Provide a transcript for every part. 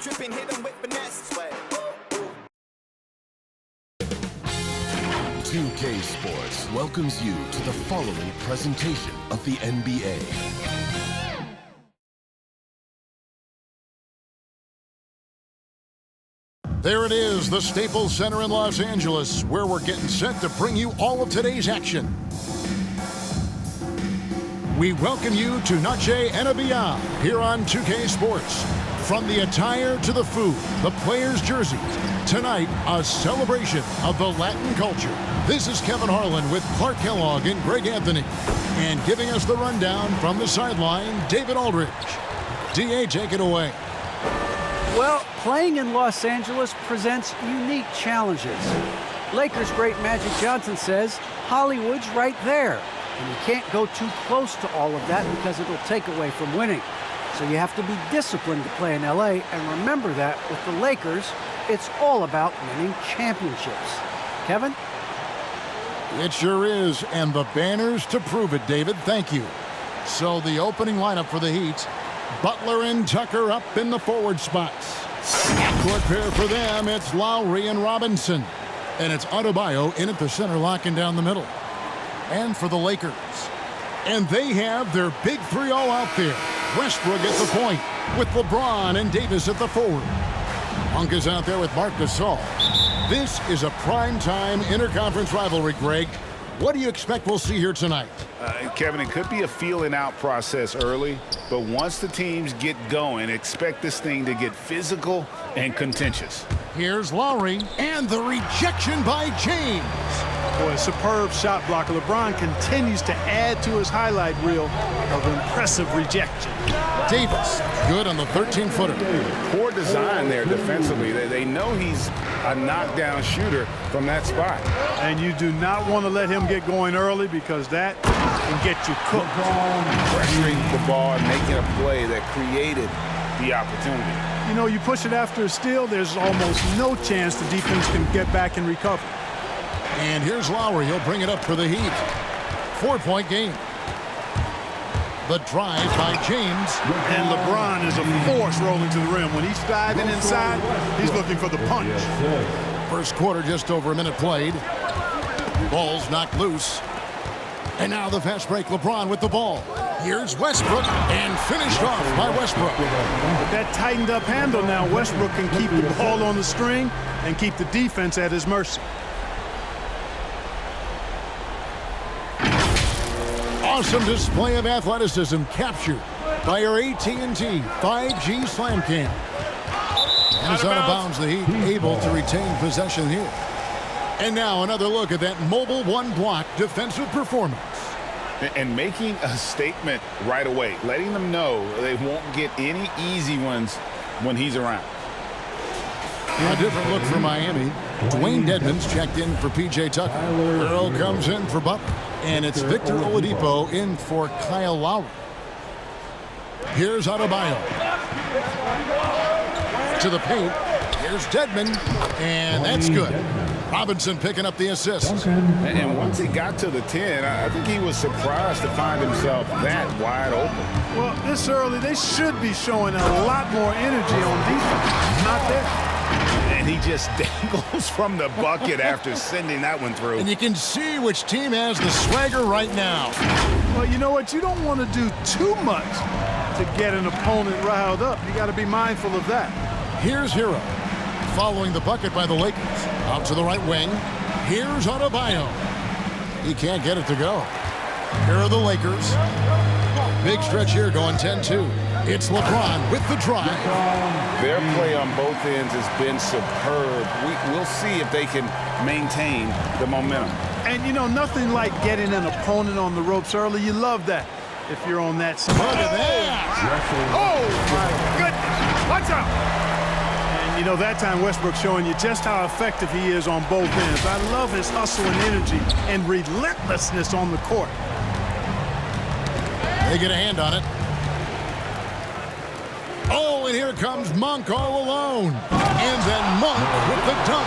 tripping, hit him with finesse. 2K Sports welcomes you to the following presentation of the NBA. There it is, the Staples Center in Los Angeles, where we're getting set to bring you all of today's action. We welcome you to Noche and Beyond here on 2K Sports. From the attire to the food, the players' jerseys, tonight a celebration of the Latin culture. This is Kevin Harlan with Clark Kellogg and Greg Anthony. And giving us the rundown from the sideline, David Aldridge. DA, take it away. Well, playing in Los Angeles presents unique challenges. Lakers great Magic Johnson says Hollywood's right there, and you can't go too close to all of that because it'll take away from winning. So you have to be disciplined to play in LA, and remember that with the Lakers, it's all about winning championships. Kevin? It sure is, and the banners to prove it, David. Thank you. So the opening lineup for the Heat, Butler and Tucker up in the forward spots. Court pair for them, it's Lowry and Robinson. And it's Adebayo in at the center, locking down the middle. And for the Lakers, and they have their big three all out there. Westbrook at the point with LeBron and Davis at the forward. Monk is out there with Marc Gasol. This is a prime-time interconference rivalry, Greg. What do you expect we'll see here tonight? Kevin, it could be a feeling-out process early, but once the teams get going, expect this thing to get physical and contentious. Here's Lowry, and the rejection by James. Boy, a superb shot blocker. LeBron continues to add to his highlight reel of impressive rejection. Davis, good on the 13-footer. Poor design there defensively. They know he's a knockdown shooter from that spot. And you do not want to let him get going early because that can get you cooked. Pressuring the ball and making a play that created the opportunity. You know, you push it after a steal, there's almost no chance the defense can get back and recover. And here's Lowry. He'll bring it up for the Heat. 4-point game. The drive by James. And LeBron is a force rolling to the rim. When he's diving inside, he's looking for the punch. First quarter, just over a minute played. Ball's knocked loose. And now the fast break. LeBron with the ball. Here's Westbrook, and finished off by Westbrook. With that tightened up handle now, Westbrook can keep the ball on the string and keep the defense at his mercy. Awesome display of athleticism captured by our AT&T 5G Slam Cam. And it's out of bounds. The Heat able to retain possession here. And now another look at that mobile one-block defensive performance. And making a statement right away, letting them know they won't get any easy ones when he's around. A different look for Miami. Dwayne Dedmon's checked in for P.J. Tucker. Earl comes in for Butler. And it's Victor Oladipo in for Kyle Lowry. Here's Adebayo. To the paint. Here's Dedmon. And that's good. Robinson picking up the assist. And once he got to the 10, I think he was surprised to find himself that wide open. Well, this early, they should be showing a lot more energy on defense. Not there. And he just dangles from the bucket after sending that one through. And you can see which team has the swagger right now. Well, you know what? You don't want to do too much to get an opponent riled up. You got to be mindful of that. Here's Hero. Following the bucket by the Lakers. Out to the right wing. Here's Adebayo. He can't get it to go. Here are the Lakers. Big stretch here going 10-2. It's LeBron with the drive. Their play on both ends has been superb. We'll see if they can maintain the momentum. And, you know, nothing like getting an opponent on the ropes early. You love that if you're on that side. Look at that. Oh, my goodness. Watch out. And, you know, that time Westbrook showing you just how effective he is on both ends. I love his hustle and energy and relentlessness on the court. They get a hand on it. Oh, and here comes Monk all alone. And then Monk with the dunk.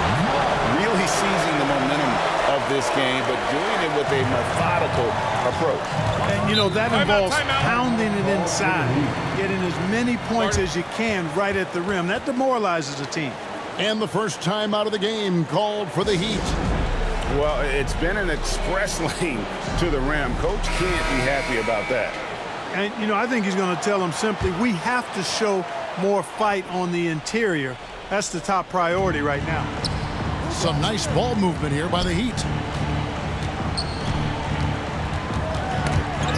Really seizing the momentum of this game, but doing it with a methodical approach. And, you know, that involves pounding it inside, getting as many points as you can right at the rim. That demoralizes a team. And the first time out of the game called for the Heat. Well, it's been an express lane to the rim. Coach can't be happy about that. And, you know, I think he's going to tell them simply, we have to show more fight on the interior. That's the top priority right now. Some nice ball movement here by the Heat.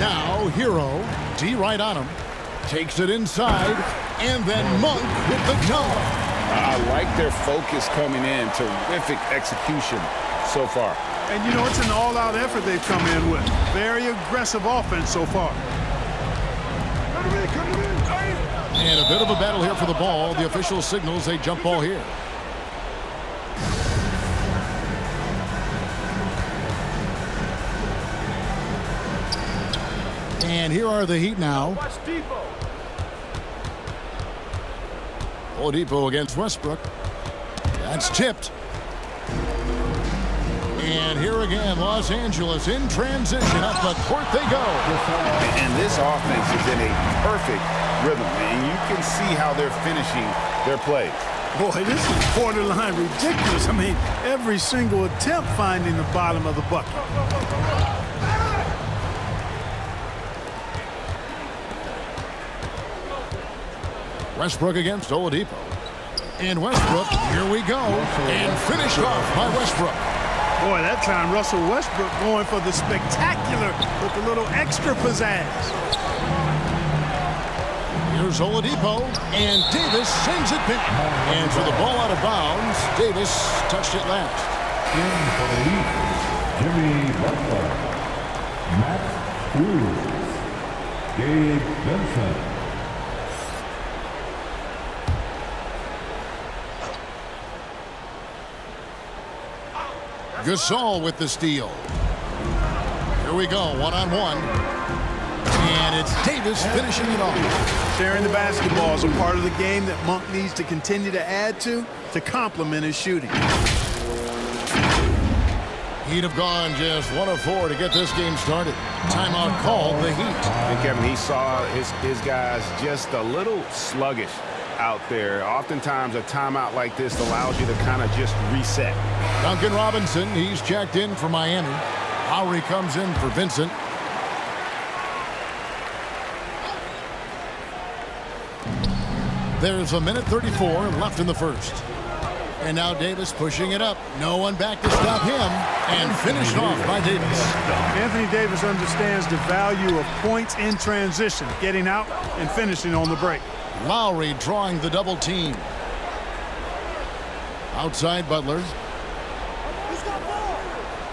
Now, Hero, D right on him. Takes it inside, and then Monk with the dunk. I like their focus coming in. Terrific execution so far. And, you know, it's an all-out effort they've come in with. Very aggressive offense so far. And a bit of a battle here for the ball. The official signals a jump ball here. And here are the Heat now. Oladipo against Westbrook. That's tipped. And here again, Los Angeles in transition. Up the court they go. And this offense is in a perfect rhythm, and you can see how they're finishing their plays. Boy, this is borderline ridiculous. I mean, every single attempt finding the bottom of the bucket. Westbrook against Oladipo. And Westbrook, here we go. And finished off by Westbrook. Boy, that time Russell Westbrook going for the spectacular with a little extra pizzazz. Here's Oladipo, and Davis sends it back. And for the ball out of bounds, Davis touched it last. In for the Heat, Jimmy Butler, Matt Hughes, Gabe Benson. Gasol with the steal. Here we go, one-on-one. And it's Davis finishing it off. Sharing the basketball is a part of the game that Monk needs to continue to add to complement his shooting. Heat have gone just 1 of 4 to get this game started. Timeout called the Heat. And Kevin, he saw his guys just a little sluggish out there. Oftentimes a timeout like this allows you to kind of just reset. Duncan Robinson, he's checked in for Miami. Lowry comes in for Vincent. There's a minute 34 left in the first. And now Davis pushing it up. No one back to stop him. And finished off by Davis. Anthony Davis understands the value of points in transition, getting out and finishing on the break. Lowry drawing the double team. Outside Butler.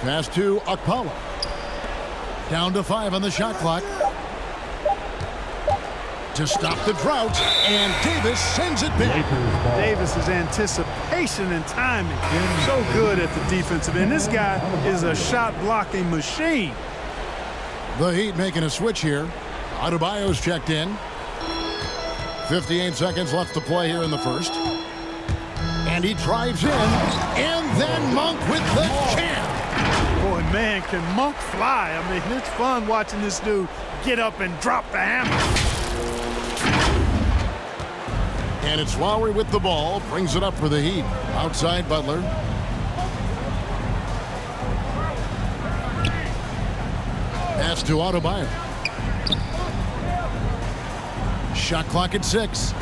Pass to Okpala. Down to 5 on the shot clock. To stop the drought, and Davis sends it back. Davis's anticipation and timing so good at the defensive end. This guy is a shot-blocking machine. The Heat making a switch here. Adebayo's checked in. 58 seconds left to play here in the first. And he drives in, and then Monk with the jam. Boy, man, can Monk fly. I mean, it's fun watching this dude get up and drop the hammer. And it's Lowry with the ball, brings it up for the Heat. Outside Butler. Pass to Adebayo. Shot clock at 6.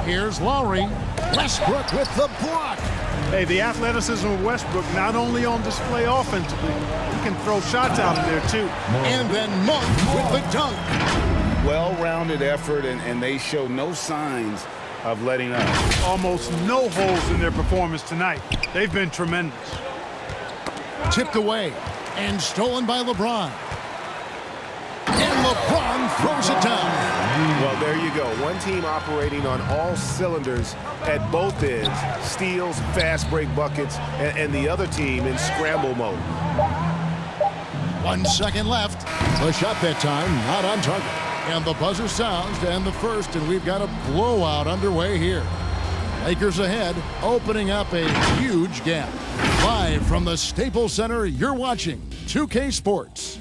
Here's Lowry. Westbrook with the block. Hey, the athleticism of Westbrook not only on display offensively, he can throw shots out of there too. And then Monk with the dunk. Well-rounded effort, and they show no signs of letting up. Almost no holes in their performance tonight. They've been tremendous. Tipped away and stolen by LeBron. And LeBron throws it down. Well, there you go. One team operating on all cylinders at both ends. Steals, fast break buckets, and the other team in scramble mode. 1 second left. The shot that time not on target. And the buzzer sounds to end the first, and we've got a blowout underway here. Lakers ahead, opening up a huge gap. Live from the Staples Center, you're watching 2K Sports.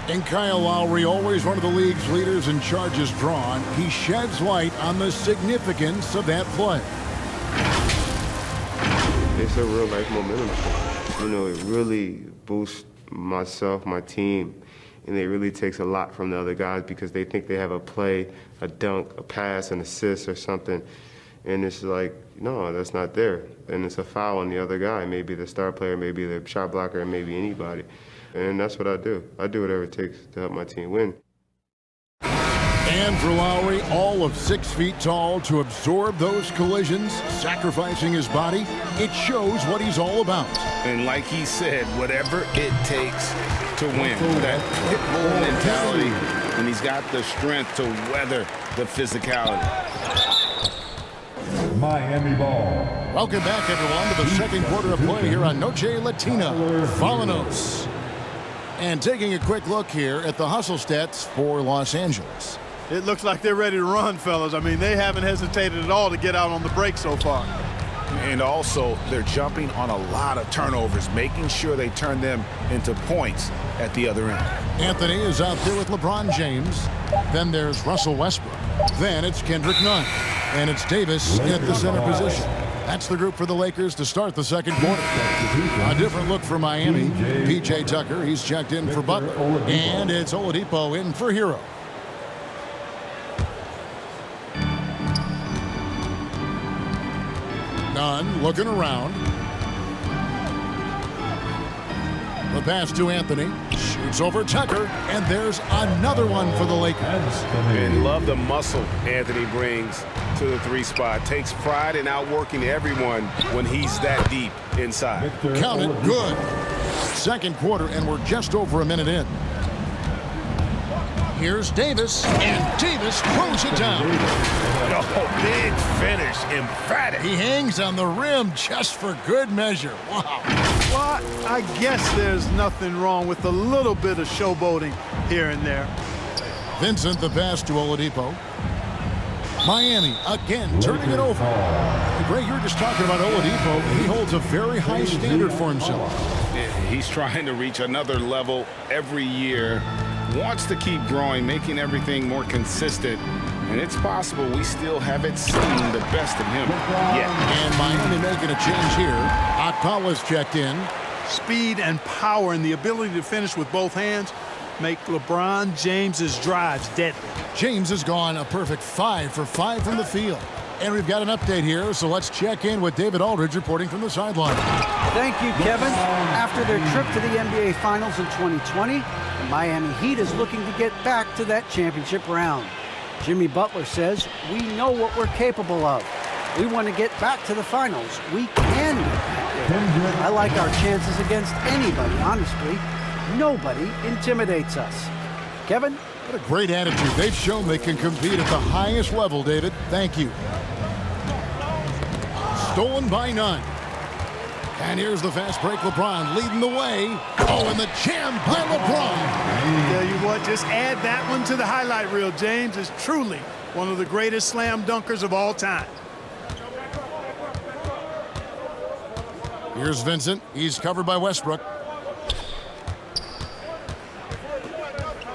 And Kyle Lowry, always one of the league's leaders in charges drawn, he sheds light on the significance of that play. It's a real life momentum swing. You know, it really boosts myself, my team, and it really takes a lot from the other guys because they think they have a play, a dunk, a pass, an assist or something. And it's like, no, that's not there. And it's a foul on the other guy, maybe the star player, maybe the shot blocker, maybe anybody. And that's what I do. I do whatever it takes to help my team win. And for Lowry, all of 6 feet tall, to absorb those collisions, sacrificing his body, it shows what he's all about. And like he said, whatever it takes to win. That pit bull mentality, and he's got the strength to weather the physicality. Miami ball. Welcome back, everyone, to the second quarter of play here on Noche Latina, Volanos. And taking a quick look here at the hustle stats for Los Angeles. It looks like they're ready to run, fellas. I mean, they haven't hesitated at all to get out on the break so far. And also, they're jumping on a lot of turnovers, making sure they turn them into points at the other end. Anthony is out there with LeBron James. Then there's Russell Westbrook. Then it's Kendrick Nunn. And it's Davis at the center position. That's the group for the Lakers to start the second quarter. A different look for Miami. P.J. Tucker, he's checked in for Butler. And it's Oladipo in for Hero. Nunn looking around. The pass to Anthony. Shoots over Tucker. And there's another one for the Lakers. And love the muscle Anthony brings to the 3 spot. Takes pride in outworking everyone when he's that deep inside. Count it, good. Second quarter, and we're just over a minute in. Here's Davis, and Davis throws it down. Oh, big finish, emphatic. He hangs on the rim just for good measure. Wow. Well, I guess there's nothing wrong with a little bit of showboating here and there. Vincent, the pass to Oladipo. Miami again turning it over. Greg, you were just talking about Oladipo. He holds a very high standard for himself. He's trying to reach another level every year. Wants to keep growing, making everything more consistent. And it's possible we still haven't seen the best of him yet. And Miami making a change here. Akpala's checked in. Speed and power and the ability to finish with both hands make LeBron James's drives deadly. James has gone a perfect 5 for 5 from the field. And we've got an update here, so let's check in with David Aldridge reporting from the sideline. Thank you, Kevin. After their trip to the NBA Finals in 2020, the Miami Heat is looking to get back to that championship round. Jimmy Butler says, we know what we're capable of. We want to get back to the finals. We can get back there. I like our chances against anybody, honestly. Nobody intimidates us. Kevin? What a great attitude. They've shown they can compete at the highest level, David. Thank you. Stolen by Nunn. And here's the fast break. LeBron leading the way. Oh, and the jam by LeBron. Tell you what, just add that one to the highlight reel. James is truly one of the greatest slam dunkers of all time. Here's Vincent. He's covered by Westbrook.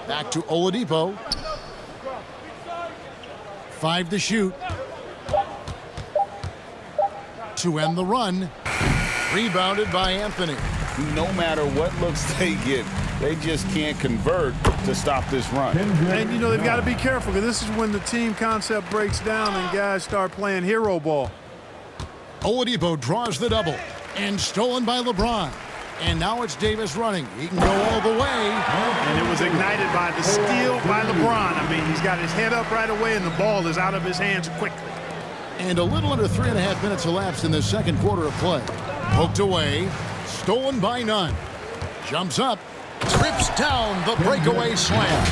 Back to Oladipo. 5 to shoot. To end the run. Rebounded by Anthony. No matter what looks they get, they just can't convert to stop this run. And, you know, they've got to be careful because this is when the team concept breaks down and guys start playing hero ball. Oladipo draws the double. And stolen by LeBron. And now it's Davis running. He can go all the way. And it was ignited by the steal by LeBron. I mean, he's got his head up right away, and the ball is out of his hands quickly. And a little under 3.5 minutes elapsed in the second quarter of play. Poked away. Stolen by Nunn. Jumps up. Trips down the breakaway slam.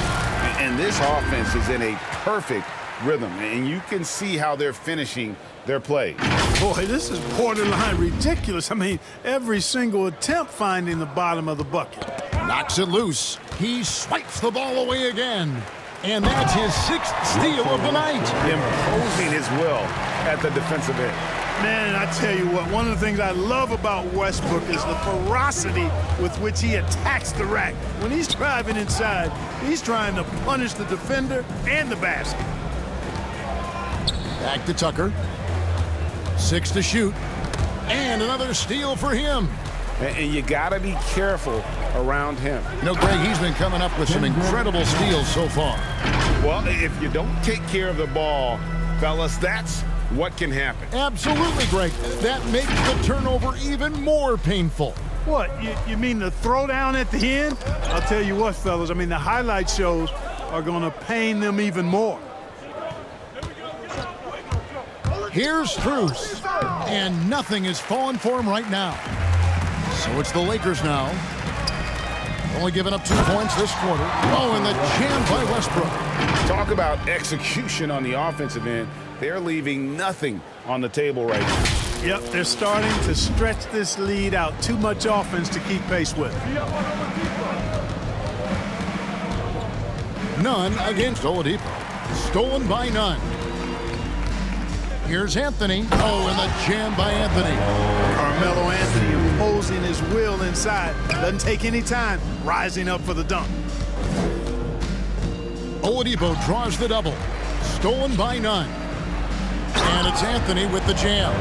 And this offense is in a perfect rhythm, and you can see how they're finishing their play. Boy, this is borderline ridiculous. I mean, every single attempt finding the bottom of the bucket. Knocks it loose. He swipes the ball away again. And that's his 6th steal of the night. Imposing his will at the defensive end. Man, I tell you what, one of the things I love about Westbrook is the ferocity with which he attacks the rack. When he's driving inside, he's trying to punish the defender and the basket. Back to Tucker. 6 to shoot. And another steal for him. And you got to be careful around him. You know, Greg, he's been coming up with some incredible steals so far. Well, if you don't take care of the ball, fellas, that's what can happen. Absolutely, Greg. That makes the turnover even more painful. What, you mean the throwdown at the end? I'll tell you what, fellas, I mean, the highlight shows are going to pain them even more. Here's Strus, and nothing is falling for him right now. So it's the Lakers now. Only giving up 2 points this quarter. Oh, and the jam by Westbrook. Talk about execution on the offensive end. They're leaving nothing on the table right now. Yep, they're starting to stretch this lead out. Too much offense to keep pace with. Nunn against Oladipo. Stolen by Nunn. Here's Anthony. Oh, and the jam by Anthony. Carmelo Anthony imposing his will inside. Doesn't take any time. Rising up for the dunk. Oladipo draws the double. Stolen by Nunn. And it's Anthony with the jam.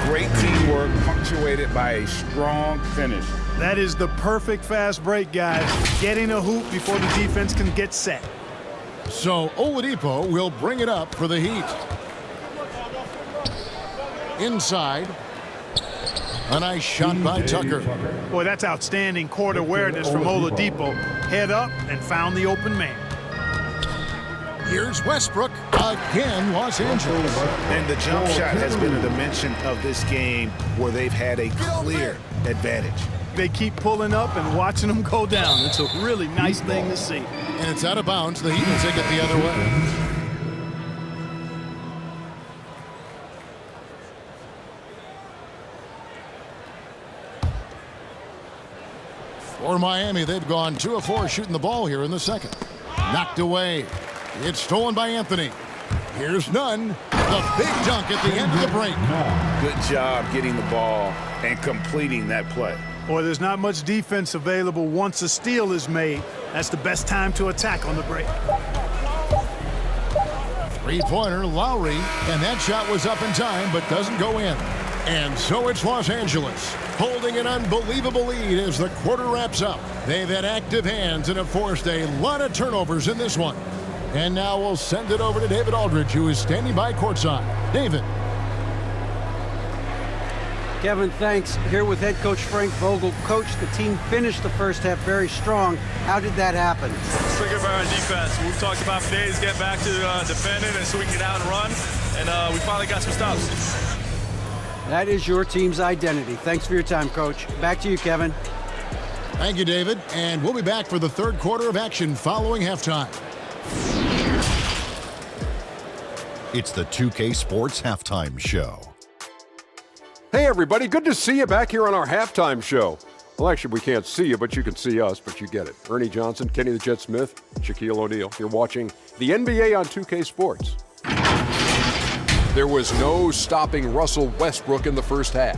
Great teamwork punctuated by a strong finish. That is the perfect fast break, guys. Getting a hoop before the defense can get set. So Oladipo will bring it up for the Heat. Inside. A nice shot by Tucker. Boy, that's outstanding court awareness from Oladipo. Head up and found the open man. Here's Westbrook. Again, Los Angeles. And the jump shot has been a dimension of this game where they've had a clear advantage. They keep pulling up and watching them go down. It's a really nice thing to see. And it's out of bounds. The Heat will take it the other way. For Miami, they've gone 2 of 4 shooting the ball here in the second. Knocked away. It's stolen by Anthony. Here's Nunn. The big dunk at the end of the break. Good job getting the ball and completing that play. Boy, there's not much defense available once a steal is made. That's the best time to attack on the break. 3-pointer, Lowry, and that shot was up in time but doesn't go in. And so it's Los Angeles, holding an unbelievable lead as the quarter wraps up. They've had active hands and have forced a lot of turnovers in this one. And now we'll send it over to David Aldridge, who is standing by courtside. David. Kevin, thanks. Here with head coach Frank Vogel. Coach, the team finished the first half very strong. How did that happen? Triggered by our defense. We've talked about for days, get back to defending and so we can get out and run. And we finally got some stops. That is your team's identity. Thanks for your time, Coach. Back to you, Kevin. Thank you, David. And we'll be back for the third quarter of action following halftime. It's the 2K Sports Halftime Show. Hey, everybody. Good to see you back here on our halftime show. Well, actually, we can't see you, but you can see us, but you get it. Ernie Johnson, Kenny the Jet Smith, Shaquille O'Neal. You're watching the NBA on 2K Sports. There was no stopping Russell Westbrook in the first half.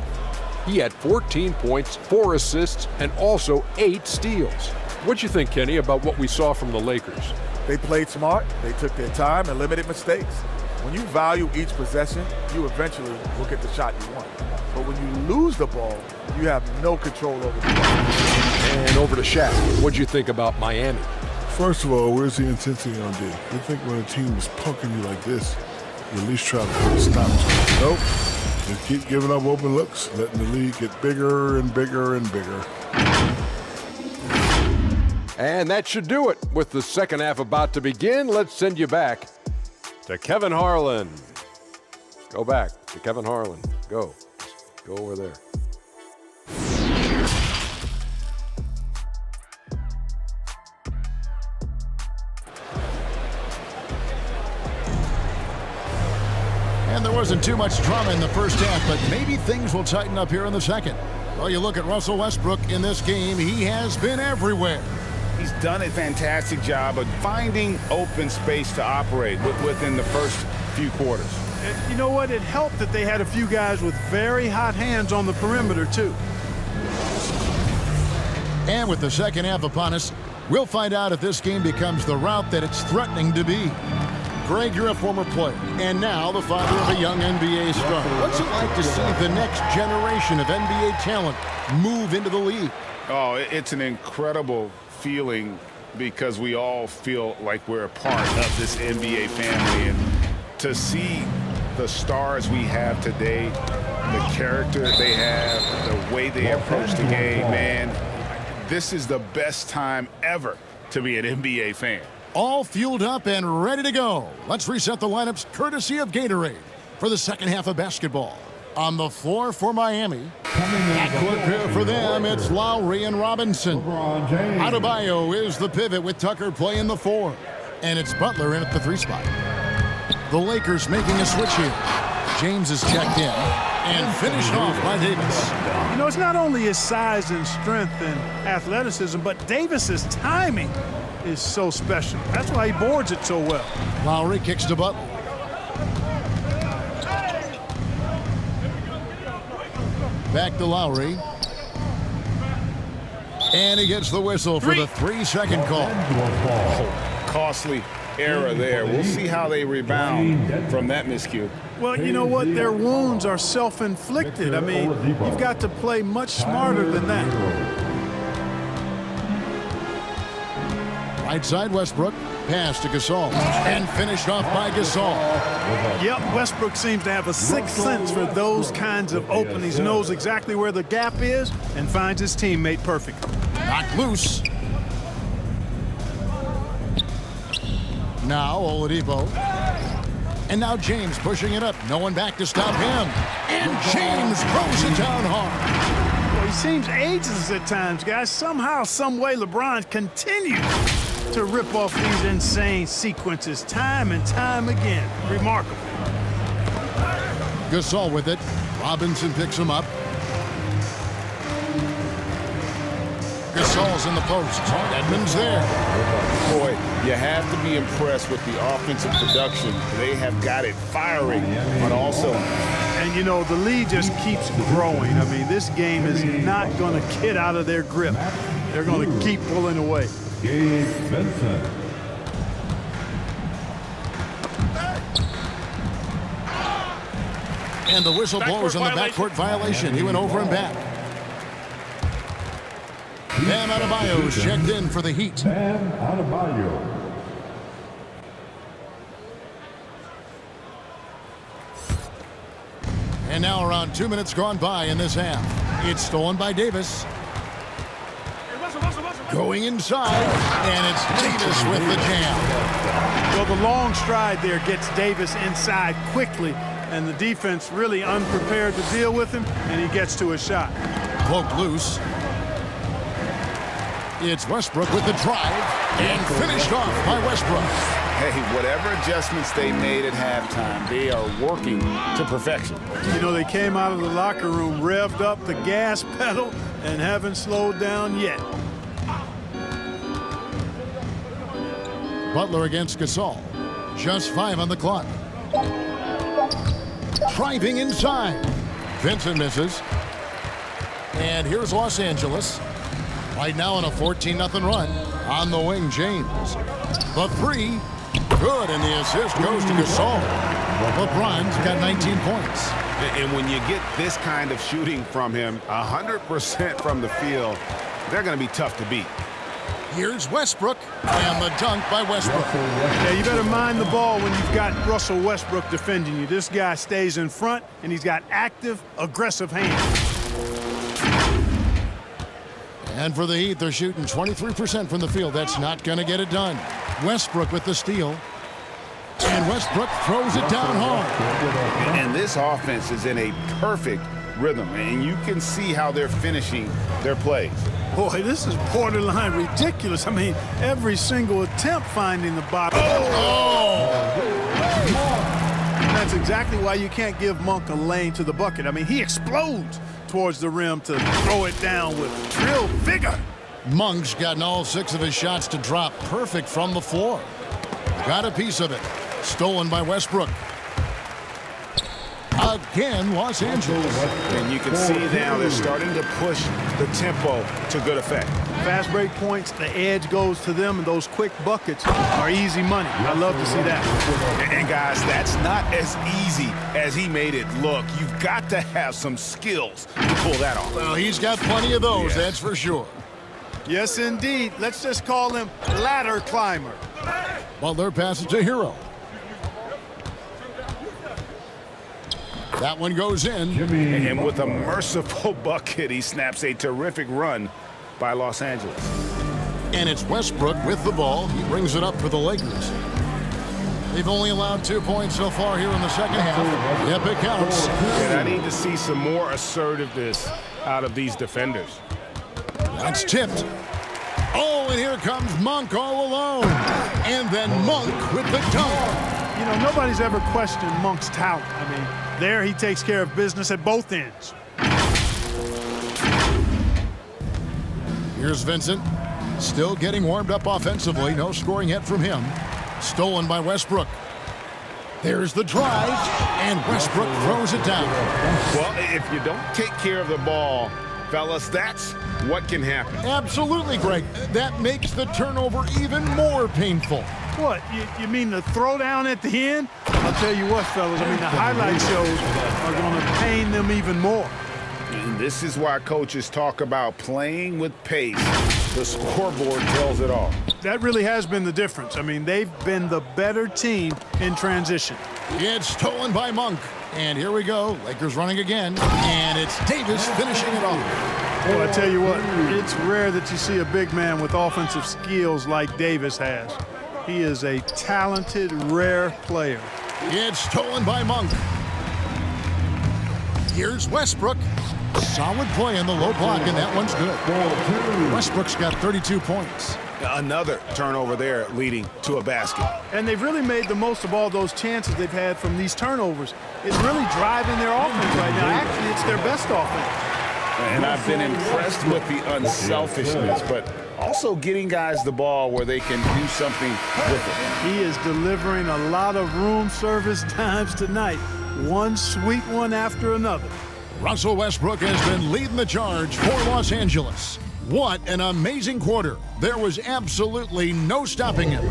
He had 14 points, 4 assists, and also 8 steals. What'd you think, Kenny, about what we saw from the Lakers? They played smart, they took their time and limited mistakes. When you value each possession, you eventually will get the shot you want. But when you lose the ball, you have no control over the ball. And over to Shaq. What'd you think about Miami? First of all, where's the intensity on D? You think when a team is punking you like this, you at least try to put a stop to it. Nope. Just keep giving up open looks, letting the lead get bigger and bigger and bigger. And that should do it. With the second half about to begin, let's send you back to Kevin Harlan. Go back to Kevin Harlan. Go. Go over there. And there wasn't too much drama in the first half, but maybe things will tighten up here in the second. Well, you look at Russell Westbrook in this game, he has been everywhere. He's done a fantastic job of finding open space to operate within the first few quarters. You know what? It helped that they had a few guys with very hot hands on the perimeter, too. And with the second half upon us, we'll find out if this game becomes the route that it's threatening to be. Greg, you're a former player, and now the father of a young NBA star. What's it like to see the next generation of NBA talent move into the league? Oh, it's an incredible feeling because we all feel like we're a part of this NBA family. And to see the stars we have today, the character they have, the way they approach the game, man, this is the best time ever to be an NBA fan. All fueled up and ready to go. Let's reset the lineups courtesy of Gatorade for the second half of basketball. On the floor for Miami. Backcourt pair for them, it's Lowry and Robinson. Adebayo is the pivot with Tucker playing the 4. And it's Butler in at the 3 spot. The Lakers making a switch here. James is checked in and finished off by Davis. You know, it's not only his size and strength and athleticism, but Davis's timing is so special. That's why he boards it so well. Lowry kicks to Butler. Back to Lowry. And he gets the whistle for the 3-second call. Costly error there. We'll see how they rebound from that miscue. Well, you know what? Their wounds are self-inflicted. I mean, you've got to play much smarter than that. Right side Westbrook, pass to Gasol, and finished off by Gasol. Yep, Westbrook seems to have a sixth sense for those kinds of openings. He knows exactly where the gap is and finds his teammate perfectly. Knocked loose. Now Oladipo. And now James pushing it up. No one back to stop him. And James throws it down hard. Well, he seems ageless at times, guys. Somehow, some way, LeBron continues to rip off these insane sequences time and time again. Remarkable. Gasol with it. Robinson picks him up. Gasol's in the post. Edmonds there. Boy, you have to be impressed with the offensive production. They have got it firing, but also... And, you know, the lead just keeps growing. I mean, this game is not going to get out of their grip. They're going to keep pulling away. Gabe Vincent. And the whistle blows on the backcourt violation. He went over and back. Bam Adebayo's checked in for the Heat. Bam Adebayo. And now around 2 minutes gone by in this half. It's stolen by Davis. Going inside, and it's Davis with the jam. Well, the long stride there gets Davis inside quickly, and the defense really unprepared to deal with him, and he gets to a shot. Cloak loose. It's Westbrook with the drive, and finished off by Westbrook. Hey, whatever adjustments they made at halftime, they are working to perfection. You know, they came out of the locker room, revved up the gas pedal, and haven't slowed down yet. Butler against Gasol. Just 5 on the clock. Driving inside. Vincent misses. And here's Los Angeles. Right now on a 14-0 run. On the wing, James. The 3. Good, and the assist goes to Gasol. LeBron's got 19 points. And when you get this kind of shooting from him, 100% from the field, they're going to be tough to beat. Here's Westbrook, and the dunk by Westbrook. Yeah, you better mind the ball when you've got Russell Westbrook defending you. This guy stays in front, and he's got active, aggressive hands. And for the Heat, they're shooting 23% from the field. That's not going to get it done. Westbrook with the steal. And Westbrook throws it down hard. And this offense is in a perfect rhythm, and you can see how they're finishing their plays. Boy, this is borderline ridiculous. I mean, every single attempt finding the bottom. that's exactly why you can't give Monk a lane to the bucket. I mean, he explodes towards the rim to throw it down with real vigor. Monk's gotten all 6 of his shots to drop. Perfect from the floor. Got a piece of it. Stolen by Westbrook. Again, Los Angeles. And you can see now they're starting to push the tempo to good effect. Fast break points, the edge goes to them, and those quick buckets are easy money. I love to see that. And guys, that's not as easy as he made it look. You've got to have some skills to pull that off. Well, he's got plenty of those, that's for sure. Yes, indeed. Let's just call him ladder climber. Butler passes to Hero. That one goes in. And with a merciful bucket, he snaps a terrific run by Los Angeles. And it's Westbrook with the ball. He brings it up for the Lakers. They've only allowed 2 points so far here in the second half. Yep, it counts. And I need to see some more assertiveness out of these defenders. That's tipped. Oh, and here comes Monk all alone. And then Monk with the dunk. You know, nobody's ever questioned Monk's talent. I mean, there he takes care of business at both ends. Here's Vincent. Still getting warmed up offensively. No scoring yet from him. Stolen by Westbrook. There's the drive, and Westbrook throws it down. Well, if you don't take care of the ball, fellas, that's what can happen. Absolutely, Greg. That makes the turnover even more painful. What, you mean the throwdown at the end? I'll tell you what, fellas, I mean, the highlight shows are going to pain them even more. And this is why coaches talk about playing with pace. The scoreboard tells it all. That really has been the difference. I mean, they've been the better team in transition. It's stolen by Monk. And here we go. Lakers running again. And it's Davis finishing it off. Well, I tell you what, it's rare that you see a big man with offensive skills like Davis has. He is a talented, rare player. It's stolen by Monk. Here's Westbrook. Solid play in the low block, and that one's good. Westbrook's got 32 points. Another turnover there leading to a basket. And they've really made the most of all those chances they've had from these turnovers. It's really driving their offense right now. Actually, it's their best offense. And I've been impressed with the unselfishness, but also getting guys the ball where they can do something with it. He is delivering a lot of room service times tonight. One sweet one after another. Russell Westbrook has been leading the charge for Los Angeles. What an amazing quarter. There was absolutely no stopping him.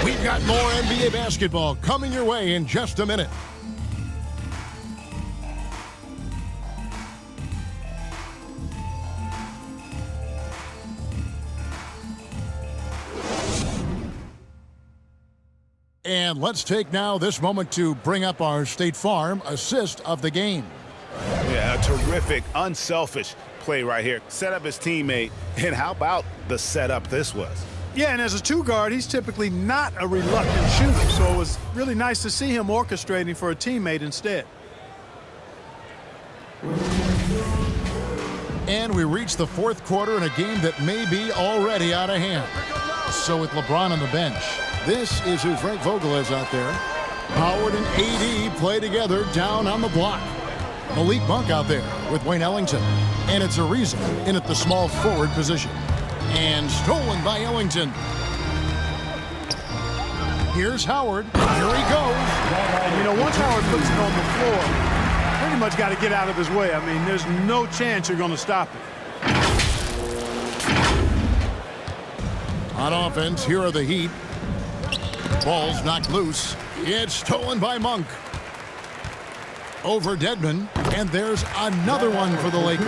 We've got more NBA basketball coming your way in just a minute. And let's take now this moment to bring up our State Farm assist of the game. Yeah, a terrific, unselfish play right here. Set up his teammate, and how about the setup this was? Yeah, and as a two guard, he's typically not a reluctant shooter, so it was really nice to see him orchestrating for a teammate instead. And we reach the fourth quarter in a game that may be already out of hand. So with LeBron on the bench, this is who Frank Vogel is out there. Howard and AD play together down on the block. Malik Monk out there with Wayne Ellington. And it's Ariza in at the small forward position. And stolen by Ellington. Here's Howard. Here he goes. And you know, once Howard puts it on the floor, pretty much got to get out of his way. I mean, there's no chance you're going to stop it. On offense, here are the Heat. Ball's knocked loose. It's stolen by Monk. Over Dedmon, and there's another one for the Lakers.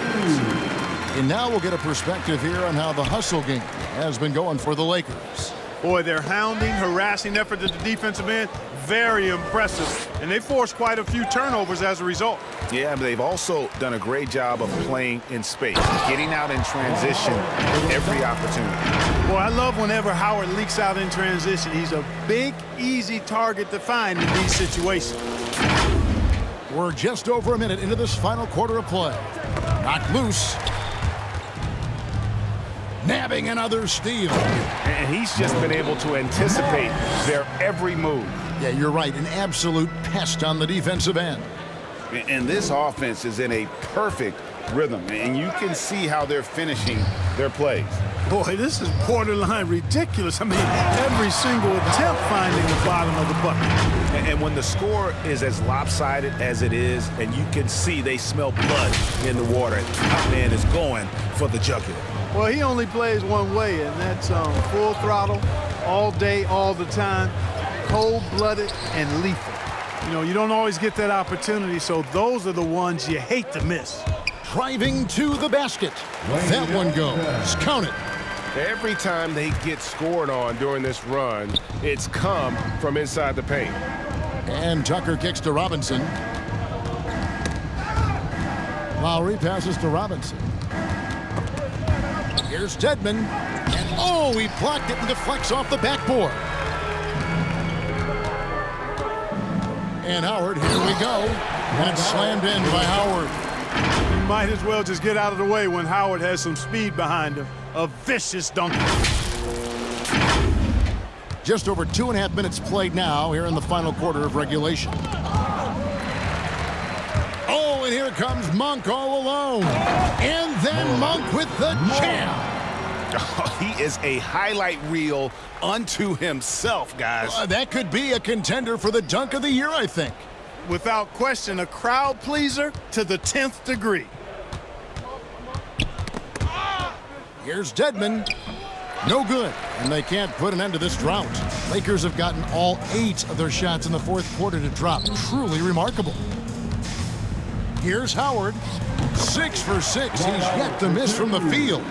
And now we'll get a perspective here on how the hustle game has been going for the Lakers. Boy, their hounding, harassing effort at the defensive end, very impressive. And they forced quite a few turnovers as a result. Yeah, but they've also done a great job of playing in space, getting out in transition every opportunity. Boy, I love whenever Howard leaks out in transition. He's a big, easy target to find in these situations. We're just over a minute into this final quarter of play. Knocked loose. Nabbing another steal. And he's just been able to anticipate their every move. Yeah, you're right. An absolute pest on the defensive end. And this offense is in a perfect rhythm, and you can see how they're finishing their plays. Boy, this is borderline ridiculous. I mean, every single attempt finding the bottom of the bucket. And when the score is as lopsided as it is, and you can see they smell blood in the water, top man is going for the jugular. Well, he only plays one way, and that's full throttle, all day, all the time, cold-blooded and lethal. You know, you don't always get that opportunity, so those are the ones you hate to miss. Driving to the basket. That one goes. Count it. Every time they get scored on during this run, it's come from inside the paint. And Tucker kicks to Robinson. Lowry passes to Robinson. Here's Dedmon. And oh, he blocked it and deflects off the backboard. And Howard, here we go. And it's slammed in by Howard. You might as well just get out of the way when Howard has some speed behind him. A vicious dunk. Just over 2.5 minutes played now here in the final quarter of regulation. Oh, and here comes Monk all alone. And then Monk with the jam. Oh, he is a highlight reel unto himself, guys. That could be a contender for the dunk of the year, I think. Without question, a crowd pleaser to the 10th degree. Here's Dedmon. No good, and they can't put an end to this drought. Lakers have gotten all 8 of their shots in the fourth quarter to drop. Truly remarkable. Here's Howard. 6 for 6. He's yet to miss from the field.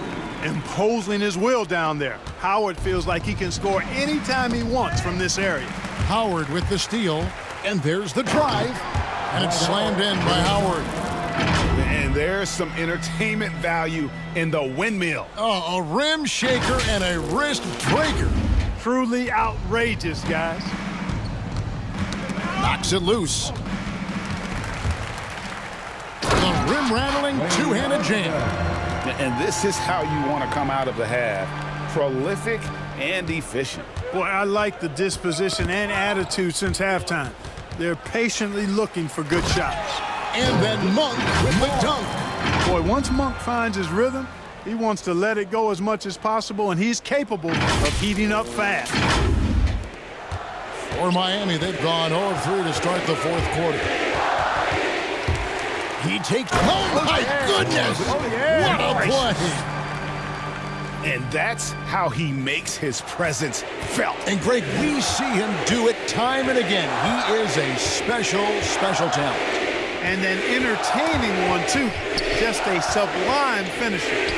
Imposing his will down there. Howard feels like he can score anytime he wants from this area. Howard with the steal, and there's the drive, and it's slammed in by Howard. And there's some entertainment value in the windmill. Oh, a rim shaker and a wrist breaker. Truly outrageous, guys. Knocks it loose. The rim-rattling two-handed jam. And this is how you want to come out of the half. Prolific and efficient. Boy, I like the disposition and attitude since halftime. They're patiently looking for good shots. And then Monk with the dunk. Boy, once Monk finds his rhythm, he wants to let it go as much as possible, and he's capable of heating up fast. For Miami, they've gone 0 of 3 to start the fourth quarter. He takes... Oh, my goodness! What a play! And that's how he makes his presence felt. And, Greg, we see him do it time and again. He is a special, special talent. And an entertaining one, too. Just a sublime finisher.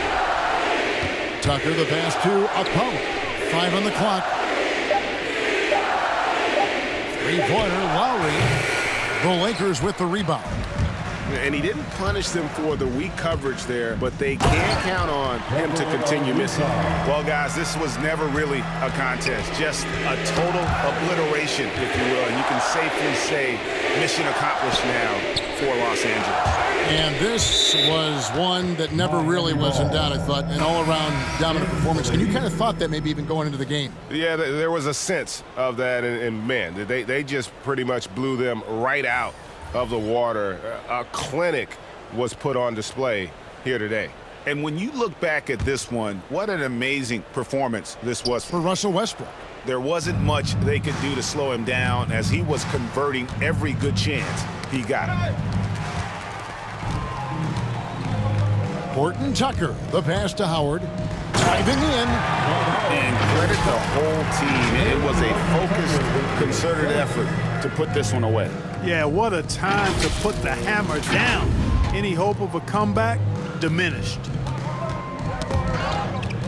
Tucker, the pass to Okpala. 5 on the clock. Three-pointer, Lowry. The Lakers with the rebound. And he didn't punish them for the weak coverage there, but they can't count on him to continue missing. Well, guys, this was never really a contest, just a total obliteration, if you will. And you can safely say mission accomplished now for Los Angeles. And this was one that never really was in doubt, I thought, an all-around dominant performance. And you kind of thought that maybe even going into the game. Yeah, there was a sense of that, and man, they just pretty much blew them right out of the water. A clinic was put on display here today. And when you look back at this one, what an amazing performance this was for Russell Westbrook. There wasn't much they could do to slow him down as he was converting every good chance he got. Horton Tucker, the pass to Howard, driving in. And credit the whole team. It was a focused, concerted effort to put this one away. Yeah, what a time to put the hammer down. Any hope of a comeback diminished.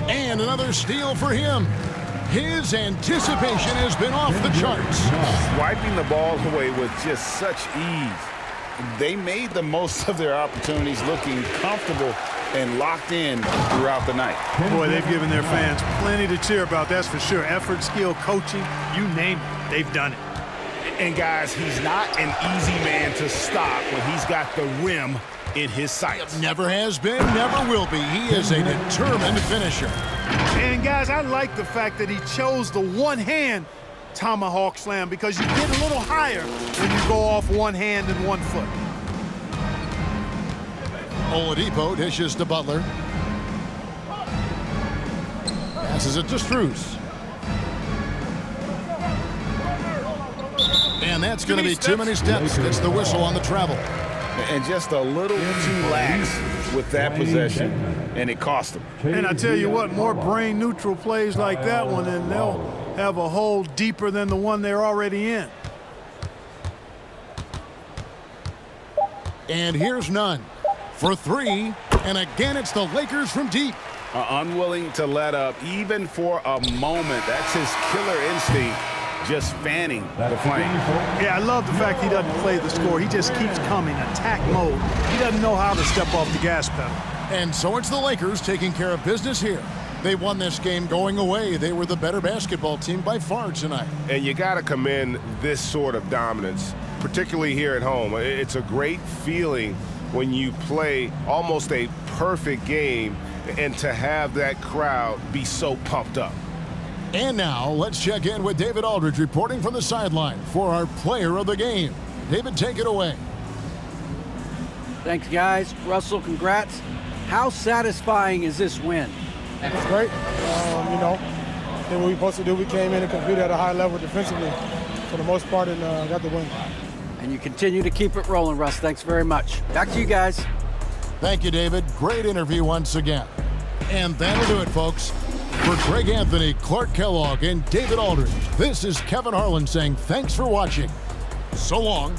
And another steal for him. His anticipation has been off the charts. Swiping the ball away with just such ease. They made the most of their opportunities, looking comfortable and locked in throughout the night. Boy, they've given their fans plenty to cheer about, that's for sure. Effort, skill, coaching, you name it, they've done it. And guys, he's not an easy man to stop when he's got the rim in his sights. Never has been, never will be. He is a determined finisher. And guys, I like the fact that he chose the one hand tomahawk slam because you get a little higher when you go off one hand and one foot. Oladipo dishes to Butler. Passes it to Strus. And that's going to be too many steps. Gets the whistle on the travel. And just a little too lax with that possession, and it cost them. And I tell you what, more brain-neutral plays like that one, and they'll have a hole deeper than the one they're already in. And here's none for three. And again, it's the Lakers from deep. Unwilling to let up even for a moment. That's his killer instinct, just fanning the flame. Yeah, I love the fact he doesn't play the score. He just keeps coming, attack mode. He doesn't know how to step off the gas pedal. And so it's the Lakers taking care of business here. They won this game going away. They were the better basketball team by far tonight. And you got to commend this sort of dominance, particularly here at home. It's a great feeling when you play almost a perfect game and to have that crowd be so pumped up. And now let's check in with David Aldridge reporting from the sideline for our player of the game. David, take it away. Thanks, guys. Russell, congrats. How satisfying is this win? It's great. You know, did what we were supposed to do. We came in and competed at a high level defensively for the most part and got the win. And you continue to keep it rolling, Russ. Thanks very much. Back to you guys. Thank you, David. Great interview once again. And that'll do it, folks. For Greg Anthony, Clark Kellogg, and David Aldridge, this is Kevin Harlan saying thanks for watching. So long.